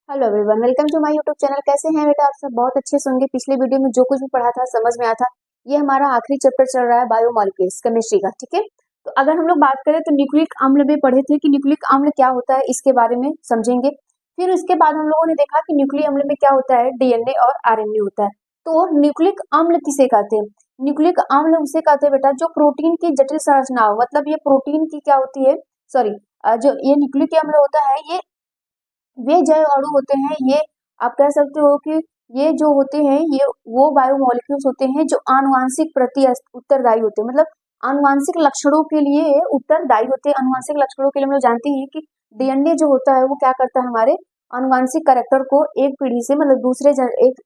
Hello everyone, welcome to my YouTube channel. कैसे हैं बेटा आप सब? बहुत अच्छे से होंगे। पिछले वीडियो में जो कुछ भी पढ़ा था समझ में आया था। ये हमारा आखिरी चैप्टर चल रहा है बायोमॉलिक्यूल्स केमिस्ट्री का, ठीक है। तो अगर हम लोग बात करें तो न्यूक्लिक अम्ल में पढ़े थे कि न्यूक्लिक अम्ल क्या होता है, इसके बारे में समझेंगे। फिर उसके बाद हम लोगों ने देखा कि न्यूक्लिक अम्ल में क्या होता है, डीएनए और आरएनए होता है। तो न्यूक्लिक अम्ल किसे कहते हैं? न्यूक्लिक अम्ल उसे कहते हैं बेटा जो प्रोटीन की जटिल संरचना हो, मतलब ये प्रोटीन की क्या होती है, सॉरी, जो ये न्यूक्लिक अम्ल होता है ये जैव अणु होते हैं। ये आप कह सकते हो कि ये जो होते हैं ये वो बायोमोलिक्यूल्स होते हैं जो आनुवांशिक प्रति उत्तरदायी होते हैं, मतलब आनुवांशिक लक्षणों के लिए उत्तरदायी होते हैं। आनुवांशिक लक्षणों के लिए हम लोग जानते हैं कि डीएनए जो होता है वो क्या करता है, हमारे आनुवांशिक कैरेक्टर को एक पीढ़ी से मतलब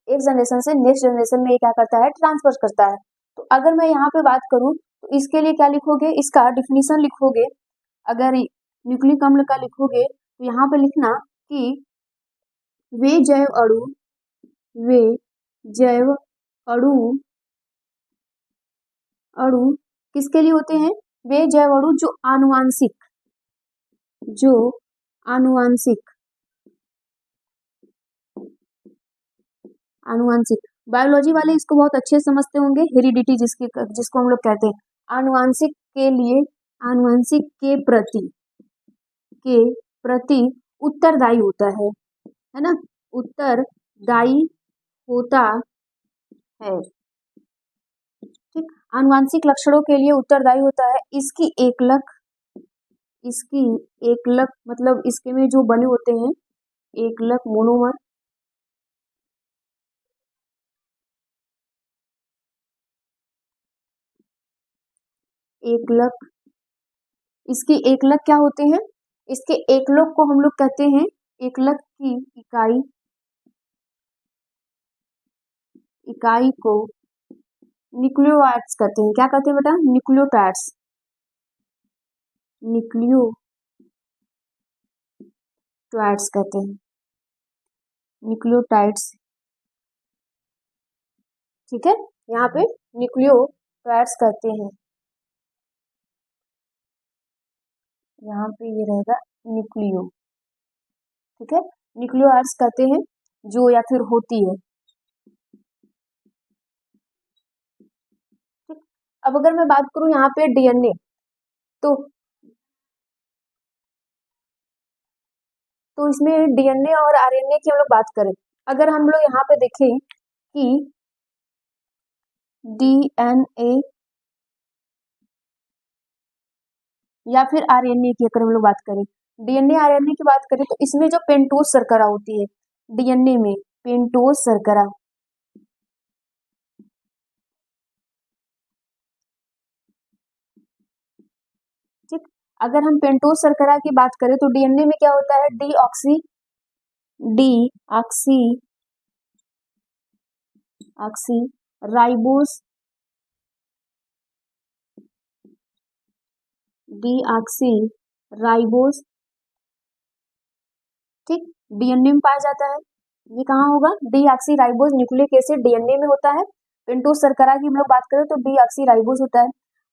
एक जनरेशन से नेक्स्ट जनरेशन में ये क्या करता है, ट्रांसफर करता है। तो अगर मैं यहाँ पे बात करूँ तो इसके लिए क्या लिखोगे, इसका डिफिनीशन लिखोगे। अगर न्यूक्लिक अम्ल का लिखोगे तो यहाँ पे लिखना कि वे जैव अणु वे जैव अणु अणु किसके लिए होते हैं? वे जैव अणु जो आनुवांशिक आनुवांशिक बायोलॉजी वाले इसको बहुत अच्छे से समझते होंगे। हेरिडिटी जिसको हम लोग कहते हैं, आनुवांशिक के लिए आनुवांशिक के प्रति उत्तरदायी होता है ना, उत्तरदायी होता है। ठीक, आनुवांशिक लक्षणों के लिए उत्तरदायी होता है। इसकी एकलक मतलब इसके में जो बने होते हैं एकलक मोनोमर, एकलक इसके एकलक क्या होते हैं? इसके एकलक को हम लोग कहते हैं, एकलक की इकाई को न्यूक्लियोटाइड्स कहते हैं। क्या कहते हैं बेटा? न्यूक्लियोटाइड्स कहते हैं, न्यूक्लियोटाइड्स। ठीक है, यहाँ पे न्यूक्लियोटाइड्स कहते हैं। यहाँ पे ये रहेगा न्यूक्लियो, ठीक है, न्यूक्लियोटाइड्स कहते हैं जो या फिर होती है। ठीक, अब अगर मैं बात करूं यहाँ पे डीएनए, तो इसमें डीएनए और आरएनए की हम लोग बात करें, अगर हम लोग यहाँ पे देखें कि डीएनए या फिर आरएनए की अगर हम लोग बात करें, डीएनए आरएनए की बात करें तो इसमें जो पेंटोज शर्करा होती है, डीएनए में पेंटोज शर्करा, ठीक, अगर हम पेंटोज शर्करा की बात करें तो डीएनए में क्या होता है, D oxy ribose deoxy ribose, ठीक, डीएनए में पाया जाता है। ये कहाँ होगा? Deoxy ribose nucleic acid DNA में होता है। पेंटोज शर्करा की हम लोग बात करें तो डीऑक्सी राइबोस होता है।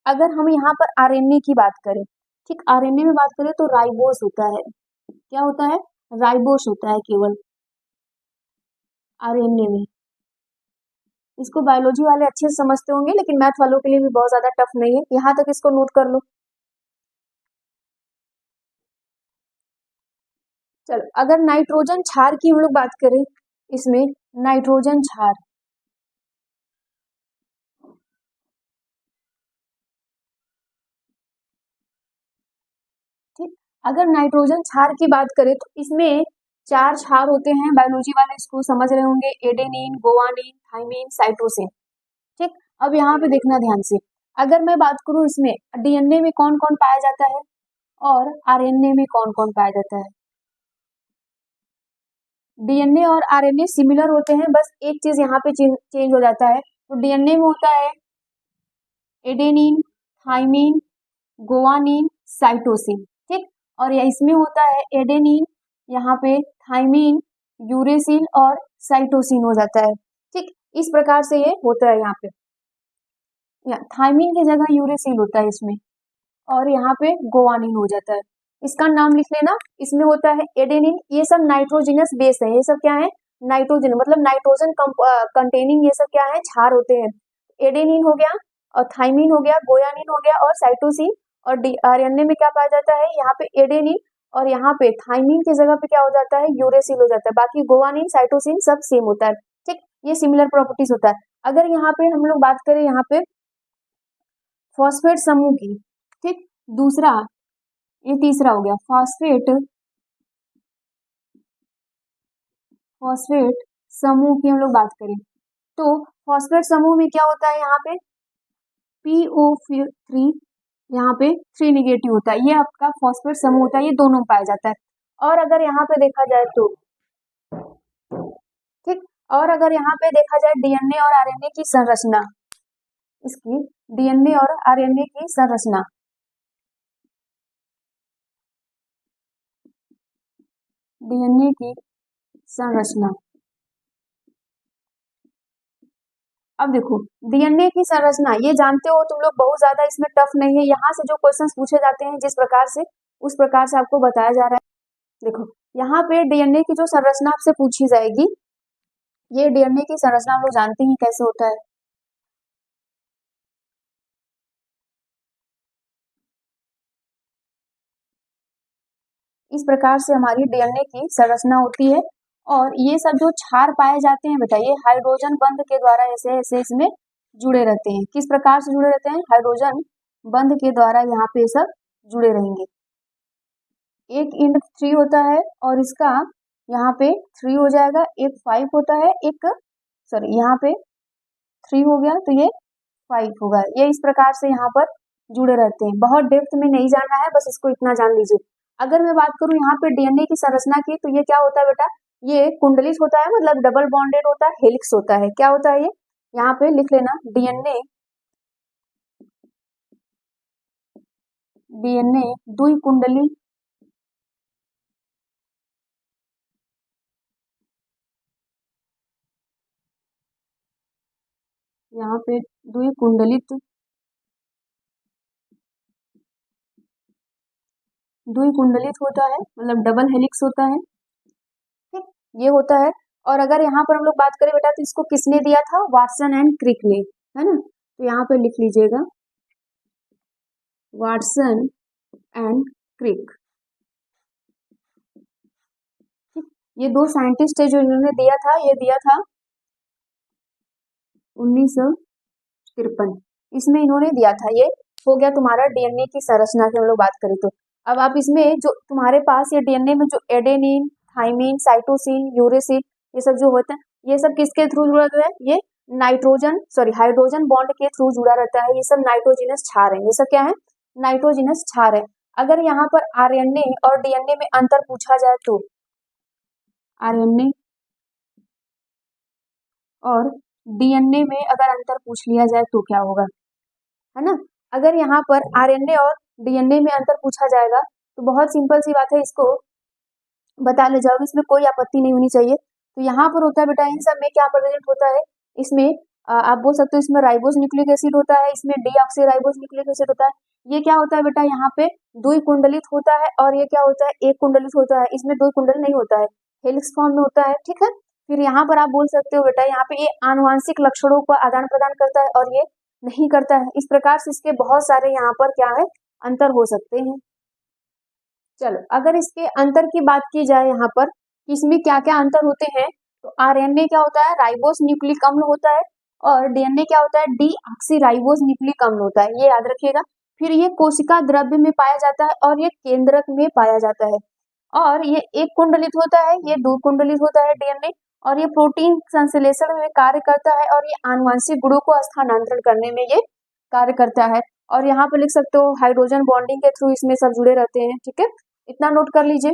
अगर हम यहाँ पर आरएनए की बात करें, ठीक, आरएनए में बात करें तो राइबोस होता है। क्या होता है? राइबोस होता है केवल आरएनए में। इसको बायोलॉजी वाले अच्छे से समझते होंगे, लेकिन मैथ वालों के लिए भी बहुत ज्यादा टफ नहीं है। यहाँ तक इसको नोट कर लो। चलो, अगर नाइट्रोजन क्षार की हम लोग बात करें, इसमें नाइट्रोजन क्षार, ठीक, अगर नाइट्रोजन क्षार की बात करें तो इसमें 4 क्षार होते हैं। बायोलॉजी वाले इसको समझ रहे होंगे, एडेनिन, गुआनिन, थाइमिन, साइटोसिन। ठीक, अब यहाँ पे देखना ध्यान से, अगर मैं बात करूं इसमें डीएनए में कौन कौन पाया जाता है और आरएनए में कौन कौन पाया जाता है। डीएनए और आरएनए सिमिलर होते हैं, बस एक चीज यहाँ पे चेंज हो जाता है। तो डीएनए में होता है एडेनिन, थाइमिन, गुआनिन, साइटोसिन, ठीक, और इसमें होता है एडेनिन, यहाँ पे थाइमिन, यूरेसिल और साइटोसिन हो जाता है। ठीक, इस प्रकार से ये होता है। यहाँ पे थाइमिन की जगह यूरेसिल होता है इसमें, और यहाँ पे गुआनिन हो जाता है। इसका नाम लिख लेना। इसमें होता है एडेनिन, ये सब नाइट्रोजिनस बेस है, ये सब क्या है, नाइट्रोजन मतलब नाइट्रोजन कंटेनिंग ये सब क्या है, क्षार होते हैं। एडेनिन हो गया और थाइमिन हो गया, गोयानिन हो गया और साइटोसिन। और आरएनए में क्या पाया जाता है, यहाँ पे एडेनिन और यहाँ पे थाइमिन की जगह पे क्या हो जाता है, यूरेसिल हो जाता है। बाकी गोवानिन साइटोसिन सब सेम होता है, ठीक, ये सिमिलर प्रॉपर्टीज होता है। अगर यहाँ पे हम लोग बात करें यहाँ पे फॉस्फेट समूह की, ठीक, दूसरा ये तीसरा हो गया फॉस्फेट समूह की हम लोग बात करें तो फॉस्फेट समूह में क्या होता है, यहाँ पे PO3 यहाँ पे 3 निगेटिव होता है, ये आपका फॉस्फेट समूह होता है, ये दोनों में पाया जाता है। और अगर यहाँ पे देखा जाए तो ठीक, और अगर यहाँ पे देखा जाए डीएनए और आरएनए की संरचना, इसकी डीएनए और आरएनए की संरचना, डीएनए की संरचना। अब देखो डीएनए की संरचना ये जानते हो तुम लोग, बहुत ज्यादा इसमें टफ नहीं है। यहाँ से जो क्वेश्चंस पूछे जाते हैं जिस प्रकार से, उस प्रकार से आपको बताया जा रहा है। देखो यहाँ पे डीएनए की जो संरचना आपसे पूछी जाएगी, ये डीएनए की संरचना हम लोग जानते हैं कैसे होता है। इस प्रकार से हमारी डीएनए की संरचना होती है। और ये सब जो क्षार पाए जाते हैं बेटा, ये हाइड्रोजन बंध के द्वारा ऐसे ऐसे इसमें जुड़े रहते हैं। किस प्रकार से जुड़े रहते हैं, हाइड्रोजन बंध के द्वारा यहाँ पे सब जुड़े रहेंगे। एक इंड 3 होता है और इसका यहाँ पे 3 हो जाएगा, एक 5 होता है, एक सॉरी यहाँ पे 3 हो गया तो ये 5 होगा। ये इस प्रकार से यहाँ पर जुड़े रहते हैं। बहुत डेप्थ में नहीं जाना है, बस इसको इतना जान लीजिए। अगर मैं बात करूं यहाँ पे डीएनए की संरचना की, तो ये क्या होता है बेटा, ये कुंडलित होता है, मतलब डबल बॉन्डेड होता है, हेलिक्स होता है। क्या होता है ये, यहाँ पे लिख लेना डीएनए द्विकुंडली, यहाँ पे द्विकुंडलित होता है, मतलब डबल हेलिक्स होता है, ठीक, ये होता है। और अगर यहाँ पर हम लोग बात करें बेटा, तो इसको किसने दिया था, वाटसन एंड क्रिक ने, है ना। तो यहाँ पे लिख लीजिएगा वाटसन एंड क्रिक, ये दो साइंटिस्ट है जो इन्होंने दिया था, ये दिया था 1953, इसमें इन्होंने दिया था। ये हो गया तुम्हारा डीएनए की संरचना की हम लोग बात करें तो। अब आप इसमें जो तुम्हारे पास ये डीएनए में जो एडेनिन, थाइमिन, साइटोसिन, यूरेसिल ये सब जो होता है, ये सब किसके थ्रू जुड़ा हुआ है, ये हाइड्रोजन बॉन्ड के थ्रू जुड़ा रहता है। ये सब नाइट्रोजिनस क्षार है, ये सब क्या है, नाइट्रोजिनस क्षार है। अगर यहाँ पर आरएनए और डीएनए में अंतर पूछा जाए तो, आरएनए और डीएनए में अगर अंतर पूछ लिया जाए तो क्या होगा, है ना। अगर यहाँ पर आरएनए और डीएनए में अंतर पूछा जाएगा तो बहुत सिंपल सी बात है, इसको बता ले जाओगे, इसमें कोई आपत्ति नहीं होनी चाहिए। तो यहाँ पर होता है बेटा, इन सब में क्या प्रेजेंट होता है, इसमें आप बोल सकते हो इसमें राइबोस न्यूक्लिक एसिड होता है, इसमें डीऑक्सीराइबोस न्यूक्लिक एसिड होता है। ये क्या होता है बेटा, यहाँ पे द्विकुंडलित होता है, और ये क्या होता है, एक कुंडलित होता है। इसमें दो कुंडल नहीं होता है, हेलिक्स फॉर्म में होता है, ठीक है। फिर यहाँ पर आप बोल सकते हो बेटा, यहाँ पे ये आनुवांशिक लक्षणों का आदान प्रदान करता है और ये नहीं करता है। इस प्रकार से इसके बहुत सारे यहाँ पर क्या है, अंतर हो सकते हैं। चलो अगर इसके अंतर की बात की जाए यहाँ पर कि इसमें क्या क्या अंतर होते हैं, तो आरएनए क्या होता है, राइबोस न्यूक्लिक अम्ल होता है, और डीएनए क्या होता है, डीऑक्सीराइबोस न्यूक्लिक अम्ल होता है, ये याद रखिएगा। फिर ये कोशिका द्रव्य में पाया जाता है और ये केंद्रक में पाया जाता है। और ये एक कुंडलित होता है, ये दो कुंडलित होता है डीएनए, और ये प्रोटीन संश्लेषण में कार्य करता है, और ये आनुवांशिक गुणों को स्थानांतरण करने में ये कार्य करता है। और यहाँ पे लिख सकते हो हाइड्रोजन बॉन्डिंग के थ्रू इसमें सब जुड़े रहते हैं, ठीक है, इतना नोट कर लीजिए।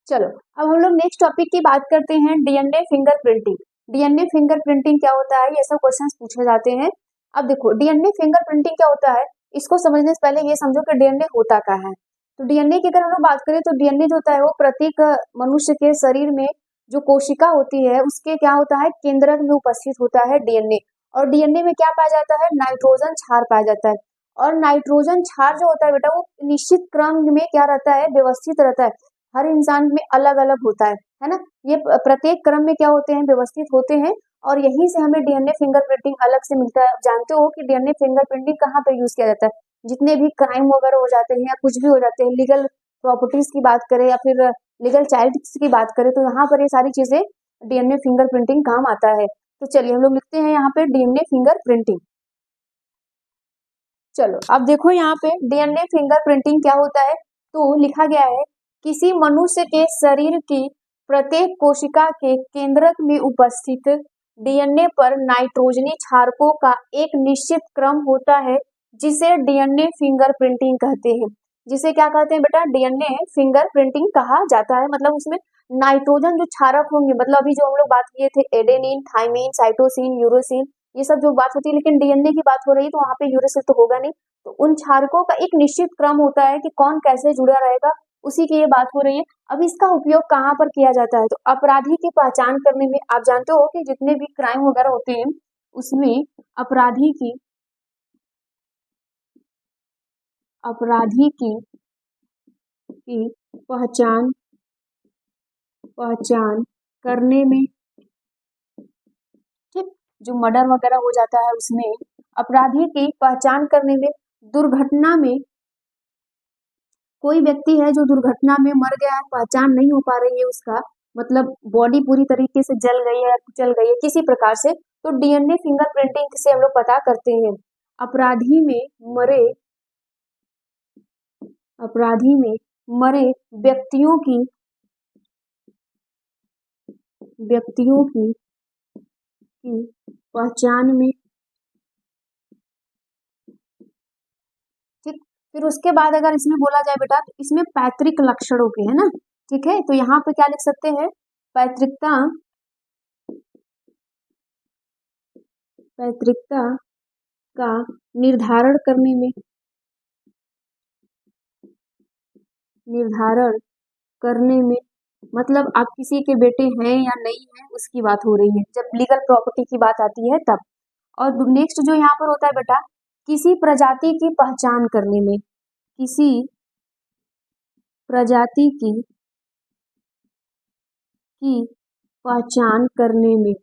चलो अब हम लोग नेक्स्ट टॉपिक की बात करते हैं, डीएनए फिंगरप्रिंटिंग। डीएनए फिंगरप्रिंटिंग क्या होता है, ये सब क्वेश्चंस पूछे जाते हैं। अब देखो डीएनए फिंगरप्रिंटिंग क्या होता है, इसको समझने से पहले ये समझो कि डीएनए होता क्या है। तो डीएनए की अगर हम लोग बात करें तो डीएनए जो होता है वो प्रत्येक मनुष्य के शरीर में जो कोशिका होती है उसके क्या होता है, केंद्रक में उपस्थित होता है डीएनए। और डीएनए में क्या पाया जाता है, नाइट्रोजन क्षार पाया जाता है। और नाइट्रोजन क्षार जो होता है बेटा वो निश्चित क्रम में क्या रहता है, व्यवस्थित रहता है, हर इंसान में अलग अलग होता है ना। ये प्रत्येक क्रम में क्या होते हैं, व्यवस्थित होते हैं, और यहीं से हमें डीएनए फिंगरप्रिंटिंग अलग से मिलता है। जानते हो कि डीएनए फिंगरप्रिंटिंग कहाँ पे यूज किया जाता है, जितने भी क्राइम वगैरह हो जाते हैं या कुछ भी हो जाते हैं, लीगल प्रॉपर्टीज की बात करें या फिर लीगल चाइल्ड की बात करें, तो यहाँ पर ये सारी चीजें डीएनए फिंगरप्रिंटिंग काम आता है। तो चलिए हम लोग लिखते हैं यहाँ पे डीएनए फिंगरप्रिंटिंग। चलो अब देखो यहाँ पे डीएनए फिंगरप्रिंटिंग क्या होता है, तो लिखा गया है किसी मनुष्य के शरीर की प्रत्येक कोशिका के केंद्रक में उपस्थित डीएनए पर नाइट्रोजनी क्षारकों का एक निश्चित क्रम होता है, जिसे डीएनए फिंगरप्रिंटिंग कहते हैं। जिसे क्या कहते हैं बेटा, डीएनए फिंगरप्रिंटिंग कहा जाता है। मतलब उसमें नाइट्रोजन जो क्षारक होंगे, मतलब अभी जो हम लोग बात किए थे एडेनिन, थाइमिन, साइटोसिन, यूरोसिन, ये सब जो बात होती है, लेकिन डीएनए की बात हो रही है तो वहां पे यूरोसिन तो होगा नहीं। तो उन क्षारकों का एक निश्चित क्रम होता है कि कौन कैसे जुड़ा रहेगा, उसी की ये बात हो रही है। अब इसका उपयोग कहाँ पर किया जाता है, तो अपराधी की पहचान करने में। आप जानते हो कि जितने भी क्राइम वगैरह होते हैं उसमें अपराधी की पहचान करने में, ठीक, जो मर्डर वगैरह हो जाता है उसमें अपराधी की पहचान करने में, दुर्घटना में कोई व्यक्ति है जो दुर्घटना में मर गया है, पहचान नहीं हो पा रही है उसका, मतलब बॉडी पूरी तरीके से जल गई है, चल गई है किसी प्रकार से, तो डीएनए फिंगरप्रिंटिंग से हम लोग पता करते हैं अपराधी में मरे व्यक्तियों की पहचान में, ठीक। फिर उसके बाद अगर इसमें बोला जाए बेटा, तो इसमें पैतृक लक्षणों के, है ना, ठीक है। तो यहाँ पे क्या लिख सकते हैं, पैतृकता का निर्धारण करने में, मतलब आप किसी के बेटे हैं या नहीं है उसकी बात हो रही है, जब लीगल प्रॉपर्टी की बात आती है तब। और नेक्स्ट जो यहाँ पर होता है बेटा, किसी प्रजाति की पहचान करने में, किसी प्रजाति की पहचान करने में,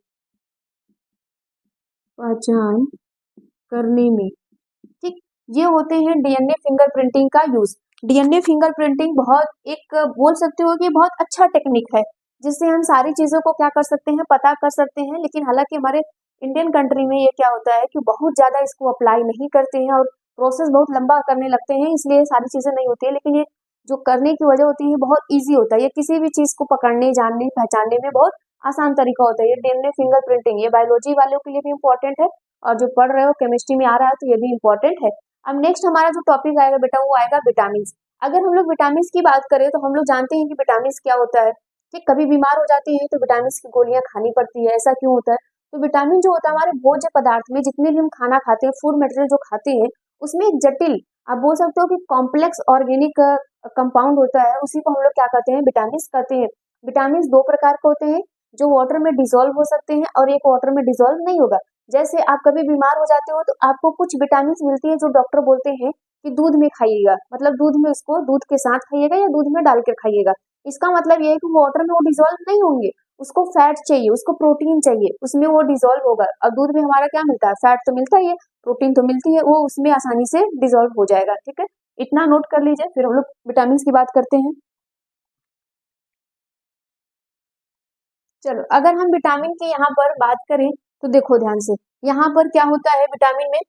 ठीक। ये होते हैं डीएनए फिंगरप्रिंटिंग का यूज। डीएनए फिंगरप्रिंटिंग बहुत एक बोल सकते हो कि बहुत अच्छा टेक्निक है, जिससे हम सारी चीजों को क्या कर सकते हैं, पता कर सकते हैं। लेकिन हालांकि हमारे इंडियन कंट्री में ये क्या होता है कि बहुत ज्यादा इसको अप्लाई नहीं करते हैं और प्रोसेस बहुत लंबा करने लगते हैं, इसलिए सारी चीजें नहीं होती है। लेकिन ये जो करने की वजह होती है बहुत ईजी होता है, ये किसी भी चीज को पकड़ने, जानने, पहचानने में बहुत आसान तरीका होता है ये डीएनए फिंगरप्रिंटिंग। ये बायोलॉजी वालों के लिए भी इम्पोर्टेंट है, और जो पढ़ रहे हो केमिस्ट्री में आ रहा है तो ये भी इम्पोर्टेंट है। अब नेक्स्ट हमारा जो टॉपिक आएगा बेटा वो आएगा विटामिन। अगर हम लोग विटामिन की बात करें तो हम लोग जानते हैं कि विटामिन क्या होता है, कि कभी बीमार हो जाते हैं तो विटामिन की गोलियां खानी पड़ती है। ऐसा क्यों होता है, तो विटामिन जो होता है हमारे भोज्य पदार्थ में, जितने भी हम खाना खाते हैं, फूड मटेरियल जो खाते हैं, उसमें एक जटिल, आप बोल सकते हो कि कॉम्प्लेक्स ऑर्गेनिक कंपाउंड होता है, उसी को हम लोग क्या कहते हैं, विटामिन कहते हैं। विटामिन दो प्रकार के होते हैं, जो वाटर में डिसॉल्व हो सकते हैं और एक वाटर में डिसॉल्व नहीं होगा। जैसे आप कभी बीमार हो जाते हो तो आपको कुछ विटामिन मिलती है जो डॉक्टर बोलते हैं कि दूध में खाइएगा, मतलब दूध में उसको दूध के साथ खाइएगा या दूध में डाल कर खाइएगा। इसका मतलब ये है कि वाटर में वो डिसॉल्व नहीं होंगे, उसको फैट चाहिए, उसको प्रोटीन चाहिए, उसमें वो डिसॉल्व होगा। और दूध में हमारा क्या मिलता है, फैट तो मिलता ही है, प्रोटीन तो मिलती है, वो उसमें आसानी से डिसॉल्व हो जाएगा। ठीक है, इतना नोट कर लीजिए, फिर हम लोग विटामिन की बात करते हैं। चलो अगर हम विटामिन की यहाँ पर बात करें तो देखो ध्यान से, यहाँ पर क्या होता है विटामिन में,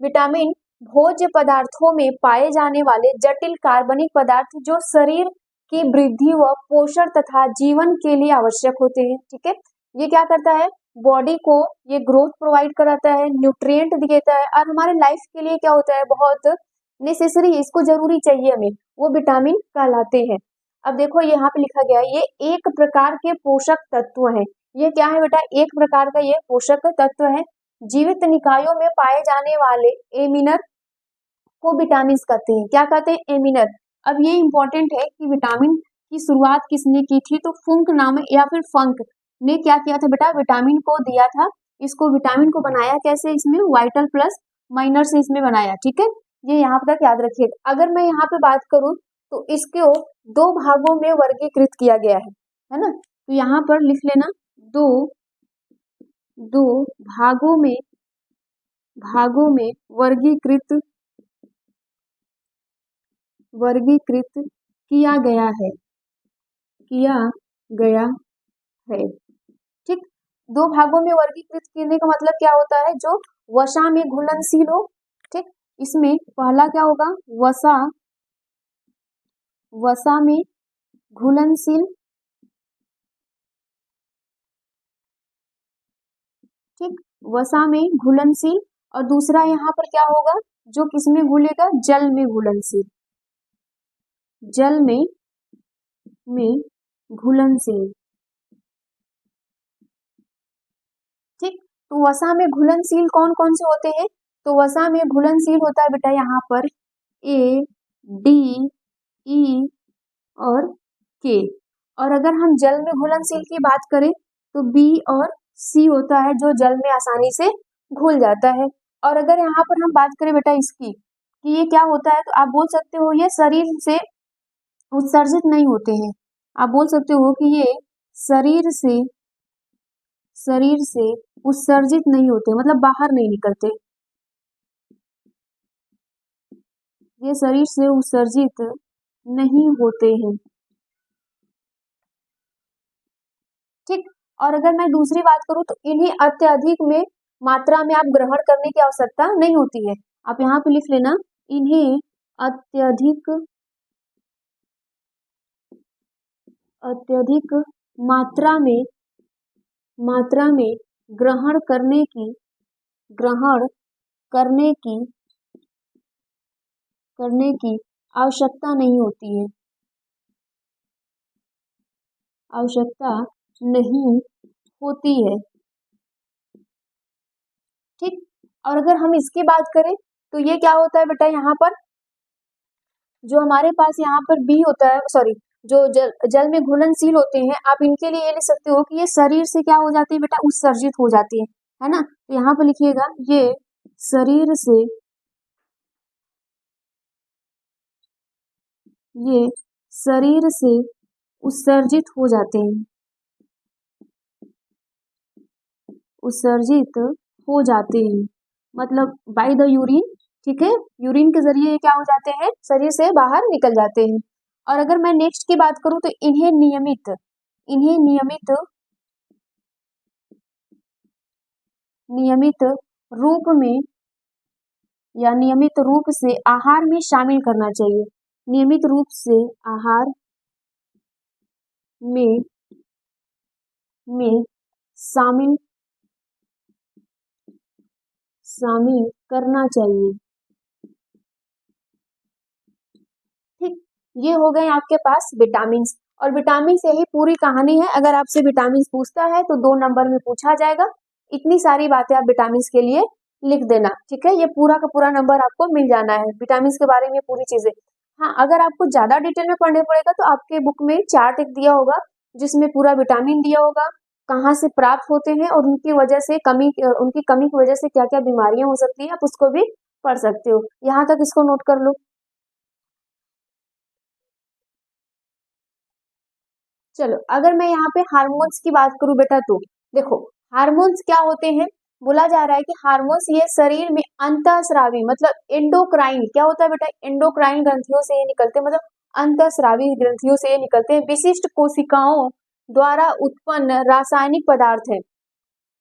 विटामिन भोज्य पदार्थों में पाए जाने वाले जटिल कार्बनिक पदार्थ जो शरीर की वृद्धि व पोषण तथा जीवन के लिए आवश्यक होते हैं। ठीक है, ये क्या करता है, बॉडी को ये ग्रोथ प्रोवाइड कराता है, न्यूट्रिएंट देता है, और हमारे लाइफ के लिए क्या होता है, बहुत नेसेसरी, इसको जरूरी चाहिए हमें, वो विटामिन कहलाते हैं। अब देखो यहाँ पे लिखा गया है, ये एक प्रकार के पोषक तत्व है। ये क्या है बेटा, एक प्रकार का ये पोषक तत्व है। जीवित निकायों में पाए जाने वाले एमिनर को विटामिन कहते हैं। क्या कहते हैं, एमिनर। अब ये इंपॉर्टेंट है कि विटामिन की शुरुआत किसने की थी, तो फुंक नाम या फिर फंक ने क्या किया था बेटा, विटामिन को दिया था। इसको विटामिन को बनाया कैसे, इसमें वाइटल प्लस माइनर से इसमें बनाया, ठीक है। ये यहाँ तक याद रखिएगा। अगर मैं यहाँ पे बात करूँ तो इसको 2 भागों में वर्गीकृत किया गया है ना। तो यहाँ पर लिख लेना दो भागों में वर्गीकृत किया गया है, ठीक। 2 भागों में वर्गीकृत करने का मतलब क्या होता है, जो वसा में घुलनशील हो, ठीक। इसमें पहला क्या होगा, वसा में घुलनशील, ठीक, वसा में घुलनशील। और दूसरा यहाँ पर क्या होगा, जो किसमें घुलेगा, जल में घुलनशील, जल में घुलनशील, ठीक। तो वसा में घुलनशील कौन कौन से होते हैं, तो वसा में घुलनशील होता है बेटा यहाँ पर A, D, E और K। और अगर हम जल में घुलनशील की बात करें तो B और C होता है, जो जल में आसानी से घुल जाता है। और अगर यहाँ पर हम बात करें बेटा इसकी कि ये क्या होता है, तो आप बोल सकते हो ये शरीर से उत्सर्जित नहीं होते हैं। आप बोल सकते हो कि ये शरीर से उत्सर्जित नहीं होते, मतलब बाहर नहीं निकलते, ये शरीर से उत्सर्जित नहीं होते हैं, ठीक। और अगर मैं दूसरी बात करूं तो इन्हें अत्यधिक में मात्रा में आप ग्रहण करने की आवश्यकता नहीं होती है। आप यहाँ पे लिख लेना, इन्हें अत्यधिक मात्रा में ग्रहण करने की आवश्यकता नहीं होती है, ठीक। और अगर हम इसकी बात करें तो ये क्या होता है बेटा, यहाँ पर जो हमारे पास यहाँ पर बी होता है, सॉरी, जो जल में घुलनशील होते हैं, आप इनके लिए ये लिख सकते हो कि ये शरीर से क्या हो जाती है बेटा, उत्सर्जित हो जाती है ना। तो यहाँ पर लिखिएगा, ये शरीर से उत्सर्जित हो जाते हैं, मतलब बाय द यूरिन, ठीक है, यूरिन के जरिए ये क्या हो जाते हैं, शरीर से बाहर निकल जाते हैं। और अगर मैं नेक्स्ट की बात करूं तो इन्हें नियमित रूप में या नियमित रूप से आहार में शामिल करना चाहिए, नियमित रूप से आहार में शामिल करना चाहिए, ठीक। ये हो गए आपके पास विटामिन। और विटामिन से ही पूरी कहानी है। अगर आपसे विटामिन पूछता है तो 2 नंबर में पूछा जाएगा। इतनी सारी बातें आप विटामिन के लिए लिख देना, ठीक है। ये पूरा का पूरा नंबर आपको मिल जाना है विटामिन के बारे में पूरी चीजें। हाँ, अगर आपको ज्यादा डिटेल में पढ़ने पड़ेगा तो आपके बुक में चार्ट एक दिया होगा, जिसमें पूरा विटामिन दिया होगा, कहाँ से प्राप्त होते हैं और उनकी कमी की वजह से क्या क्या बीमारियां हो सकती है, आप उसको भी पढ़ सकते हो। यहाँ तक इसको नोट कर लो। चलो, अगर मैं यहाँ पे हार्मोन्स की बात करूं बेटा, तो देखो हार्मोन्स क्या होते हैं, बोला जा रहा है कि हार्मोन्स ये शरीर में अंतःस्रावी, मतलब एंडोक्राइन, क्या होता है बेटा, एंडोक्राइन ग्रंथियों से ये निकलते हैं, मतलब अंतःस्रावी ग्रंथियों से ये निकलते हैं, विशिष्ट कोशिकाओं द्वारा उत्पन्न रासायनिक पदार्थ है।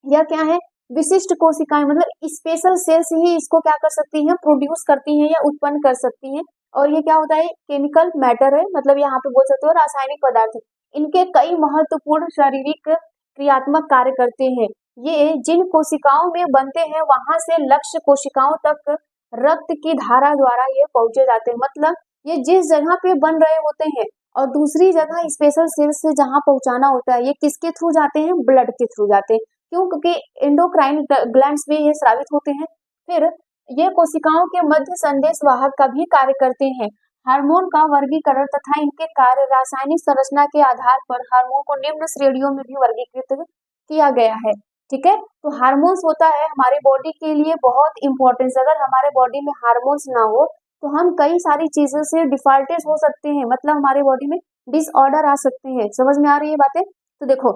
यह क्या है, विशिष्ट कोशिकाएं, मतलब स्पेशल सेल्स ही इसको क्या कर सकती हैं, प्रोड्यूस करती हैं या उत्पन्न कर सकती हैं। और ये क्या होता है, केमिकल मैटर है, मतलब यहाँ पे बोल सकते हो रासायनिक पदार्थ है। इनके कई महत्वपूर्ण शारीरिक क्रियात्मक कार्य करते हैं। ये जिन कोशिकाओं में बनते हैं वहां से लक्ष्य कोशिकाओं तक रक्त की धारा द्वारा ये पहुंचे जाते हैं, मतलब ये जिस जगह पे बन रहे होते हैं और दूसरी जगह स्पेशल सेल्स से जहां पहुंचाना होता है, ये किसके थ्रू जाते हैं, ब्लड के थ्रू जाते हैं। क्यों, क्योंकि एंडोक्राइन ग्लैंड्स में ये स्रावित होते हैं। फिर ये कोशिकाओं के मध्य संदेश वाहक का भी कार्य करते हैं। हार्मोन का वर्गीकरण तथा इनके कार्य रासायनिक संरचना के आधार पर हार्मोन को निम्न श्रेणियों में भी वर्गीकृत किया गया है। ठीक है। तो हार्मोन्स होता है हमारे बॉडी के लिए बहुत इंपॉर्टेंस। अगर हमारे बॉडी में हार्मोन्स ना हो तो हम कई सारी चीजों से डिफॉल्टेड हो सकते हैं, मतलब हमारे बॉडी में डिसऑर्डर आ सकते हैं। समझ में आ रही है बातें? तो देखो,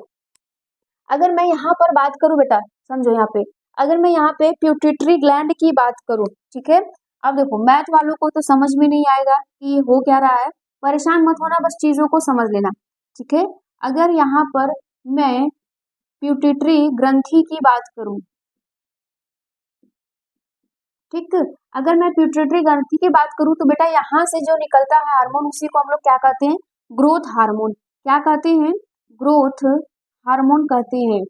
अगर मैं यहाँ पर बात करूं बेटा, समझो यहाँ पे, अगर मैं यहाँ पे प्यूटिटरी ग्लैंड की बात करूं, ठीक है। अब देखो, मैथ वालों को तो समझ में नहीं आएगा कि हो क्या रहा है, परेशान मत होना, बस चीजों को समझ लेना, ठीक है। अगर यहाँ पर मैं प्यूटिटरी ग्रंथि की बात करूं, ठीक, अगर मैं प्यूटिटरी ग्रंथि की बात करूं तो बेटा यहाँ से जो निकलता है हार्मोन, उसी को हम लोग क्या कहते हैं? Growth hormone. क्या कहते हैं? ग्रोथ हार्मोन कहते हैं,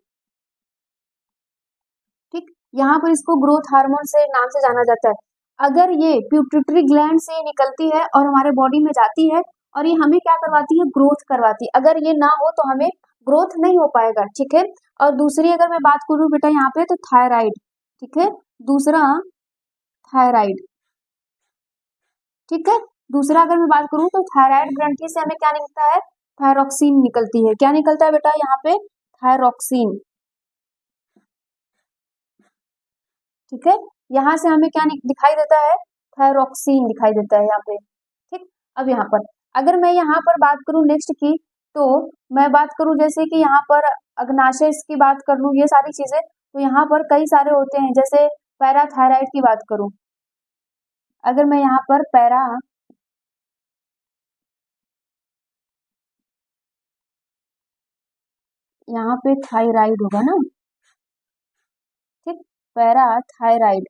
ठीक। यहाँ पर इसको ग्रोथ हार्मोन से नाम से जाना जाता है। अगर ये प्यूटिटरी ग्लैंड से निकलती है और हमारे बॉडी में जाती है और ये हमें क्या करवाती है? ग्रोथ करवाती है। अगर ये ना हो तो हमें ग्रोथ नहीं हो पाएगा, ठीक है। और दूसरी अगर मैं बात करूं बेटा यहाँ पे, तो थायराइड, ठीक है। दूसरा थायराइड, ठीक है। दूसरा अगर मैं बात करूं तो थायराइड ग्रंथि से हमें क्या निकलता है? थायरोक्सिन निकलती है। क्या निकलता है बेटा यहाँ पे? थायरोक्सिन, ठीक है। यहाँ से हमें क्या दिखाई देता है? थायरोक्सिन दिखाई देता है यहाँ पे, ठीक। अब यहाँ पर अगर मैं यहाँ पर बात करूं नेक्स्ट की, तो मैं बात करूं जैसे कि यहाँ पर अग्नाशय की बात कर लूं, ये सारी चीजें, तो यहाँ पर कई सारे होते हैं। जैसे पैराथायराइड की बात करूं, अगर मैं यहाँ पर यहाँ पे थायराइड होगा ना, ठीक, पैराथायराइड।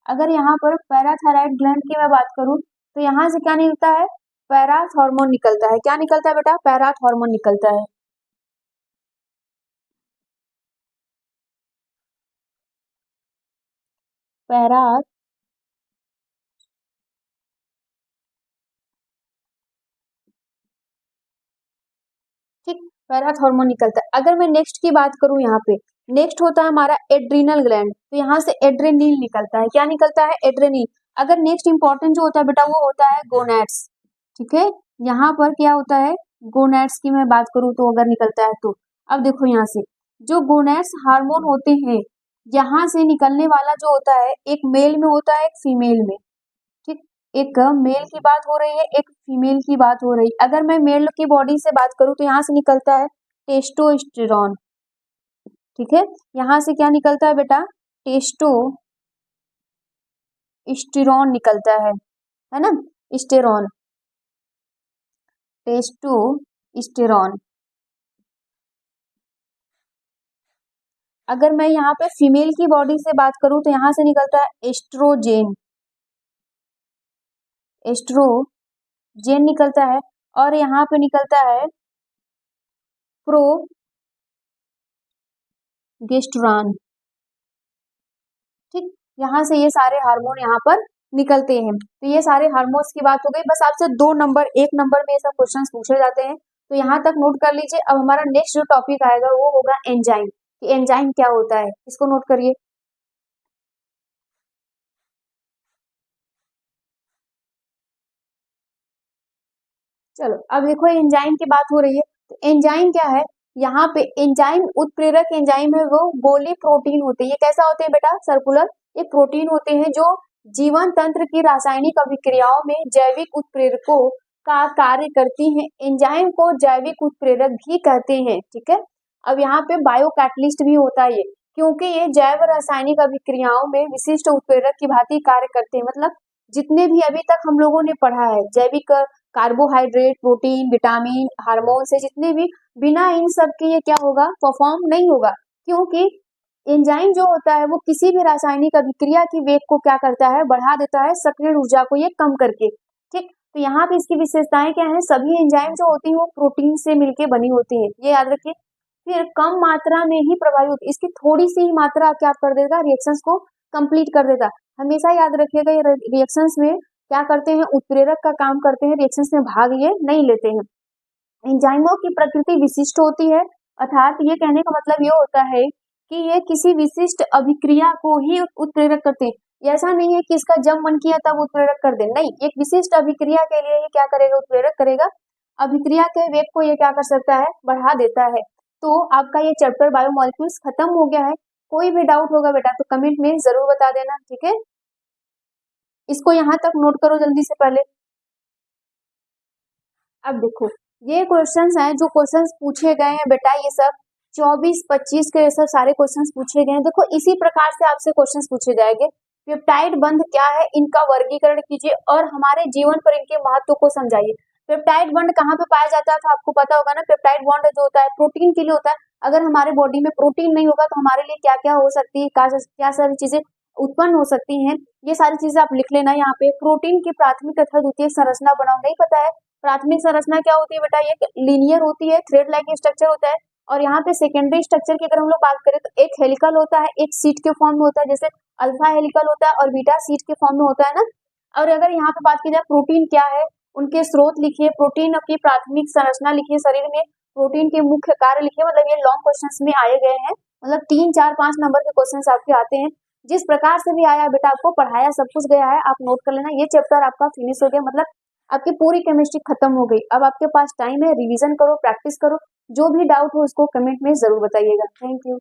अगर यहाँ पर पैराथायराइड ग्लैंड की मैं बात करूं तो यहाँ से क्या निकलता है? पैराथ हार्मोन निकलता है। क्या निकलता है बेटा? पैराथ हार्मोन निकलता है। पैराथ, ठीक, पैराथ हार्मोन निकलता है। अगर मैं नेक्स्ट की बात करूं यहाँ पे, नेक्स्ट होता है हमारा एड्रीनल ग्लैंड, तो यहाँ से एड्रेनिल निकलता है। क्या निकलता है? एड्रेनिल। अगर नेक्स्ट इंपॉर्टेंट जो होता है बेटा, वो होता है गोनैड्स, ठीक है। यहाँ पर क्या होता है? गोनैड्स की मैं बात करूं तो अगर निकलता है तो, अब देखो यहाँ से जो गोनैड्स हार्मोन होते हैं, यहाँ से निकलने वाला जो होता है, एक मेल में होता है, एक फीमेल में, ठीक। एक मेल की बात हो रही है, एक फीमेल की बात हो रही है। अगर मैं मेल की बॉडी से बात करूं तो यहाँ से निकलता है टेस्टोस्टेरॉन, ठीक है। यहाँ से क्या निकलता है बेटा? टेस्टोस्टेरॉन निकलता है ना, स्टेरॉन, टेस्टोस्टेरॉन। अगर मैं यहाँ पे फीमेल की बॉडी से बात करूं तो यहाँ से निकलता है एस्ट्रोजेन, एस्ट्रोजेन निकलता है। और यहाँ पे निकलता है प्रोगेस्टेरॉन, ठीक। यहाँ से ये सारे हार्मोन यहाँ पर निकलते हैं। तो ये सारे हार्मोन्स की बात हो गई। बस आपसे 2 नंबर 1 नंबर में ये सब क्वेश्चंस पूछे जाते हैं, तो यहाँ तक नोट कर लीजिए। अब हमारा नेक्स्ट जो टॉपिक आएगा वो होगा एंजाइम, कि एंजाइम क्या होता है, इसको नोट करिए। चलो, अब देखो एंजाइम की बात हो रही है, तो एंजाइम क्या है? यहाँ पे एंजाइम उत्प्रेरक एंजाइम है, वो गोली प्रोटीन होते हैं। ये कैसा होते हैं बेटा? सर्कुलर। ये प्रोटीन होते हैं जो जीवन तंत्र की रासायनिक अभिक्रियाओं में जैविक उत्प्रेरकों का कार्य करती हैं। एंजाइम को जैविक उत्प्रेरक भी कहते हैं, ठीक है। अब यहाँ पे बायो कैटलिस्ट भी होता है ये, क्योंकि ये जैव रासायनिक अभिक्रियाओं में विशिष्ट उत्प्रेरक की भांति कार्य करते हैं। मतलब जितने भी अभी तक हम लोगों ने पढ़ा है, जैविक कार्बोहाइड्रेट, प्रोटीन, विटामिन, हार्मोन से जितने भी, बिना इन सब के ये क्या होगा? परफॉर्म नहीं होगा। क्योंकि एंजाइम जो होता है वो किसी भी रासायनिक अभिक्रिया की वेग को क्या करता है? बढ़ा देता है, सक्रिय ऊर्जा को ये कम करके, ठीक। तो यहाँ पे इसकी विशेषताएं क्या है? सभी एंजाइम जो होती है वो प्रोटीन से मिलकर बनी होती है, ये याद रखिए। फिर कम मात्रा में ही प्रभावी होती है, इसकी थोड़ी सी ही मात्रा क्या कर देगा? रिएक्शंस को कंप्लीट कर देगा। हमेशा याद रखिएगा, ये रिएक्शंस में क्या करते हैं? उत्प्रेरक का काम करते हैं, रिएक्शंस में भाग ये नहीं लेते हैं। एंजाइमों की प्रकृति विशिष्ट होती है, अर्थात ये कहने का मतलब ये होता है कि ये किसी विशिष्ट अभिक्रिया को ही उत्प्रेरक करते हैं। ऐसा नहीं है कि इसका जब मन किया तब उत्प्रेरक कर दे, नहीं, एक विशिष्ट अभिक्रिया के लिए ये क्या करेगा? उत्प्रेरक करेगा। अभिक्रिया के वेग को ये क्या कर सकता है, बढ़ा देता है। तो आपका ये चैप्टर बायोमोलिक्यूल्स खत्म हो गया है। कोई भी डाउट होगा बेटा तो कमेंट में जरूर बता देना, ठीक है। इसको यहाँ तक नोट करो जल्दी से पहले। अब देखो ये क्वेश्चंस हैं जो क्वेश्चंस पूछे गए हैं बेटा, ये सब 24-25 के सब सारे क्वेश्चंस पूछे गए हैं। देखो इसी प्रकार से आपसे क्वेश्चंस पूछे जाएंगे। पेप्टाइड बंध क्या है, इनका वर्गीकरण कीजिए और हमारे जीवन पर इनके महत्व को समझाइए। पेप्टाइड बंध कहाँ पे पाया जाता है तो आपको पता होगा ना, पेप्टाइड बॉन्ड जो होता है प्रोटीन के लिए होता है। अगर हमारे बॉडी में प्रोटीन नहीं होगा तो हमारे लिए क्या क्या हो सकती है, क्या सारी चीजें उत्पन्न हो सकती हैं, ये सारी चीजें आप लिख लेना यहाँ पे। प्रोटीन की प्राथमिक तथा द्वितीय संरचना बनाओ, नहीं पता है प्राथमिक संरचना क्या होती है बेटा, ये लीनियर होती है, थ्रेड लाइक स्ट्रक्चर होता है। और यहाँ पे सेकेंडरी स्ट्रक्चर की अगर हम लोग बात करें तो एक हेलिकल होता है, एक सीट के फॉर्म में होता है, जैसे अल्फा हेलिकल होता है और बीटा सीट के फॉर्म में होता है ना। और अगर यहाँ पे बात की जाए प्रोटीन क्या है, उनके स्रोत लिखिए, प्रोटीन की प्राथमिक संरचना लिखिए, शरीर में प्रोटीन के मुख्य कार्य लिखिए। मतलब ये लॉन्ग क्वेश्चन में आए गए हैं, मतलब 3, 4, 5 नंबर के क्वेश्चन आपके आते हैं। जिस प्रकार से भी आया बेटा आपको पढ़ाया सब कुछ गया है, आप नोट कर लेना। ये चैप्टर आपका फिनिश हो गया, मतलब आपकी पूरी केमिस्ट्री खत्म हो गई। अब आपके पास टाइम है, रिवीजन करो, प्रैक्टिस करो। जो भी डाउट हो उसको कमेंट में जरूर बताइएगा। Thank you.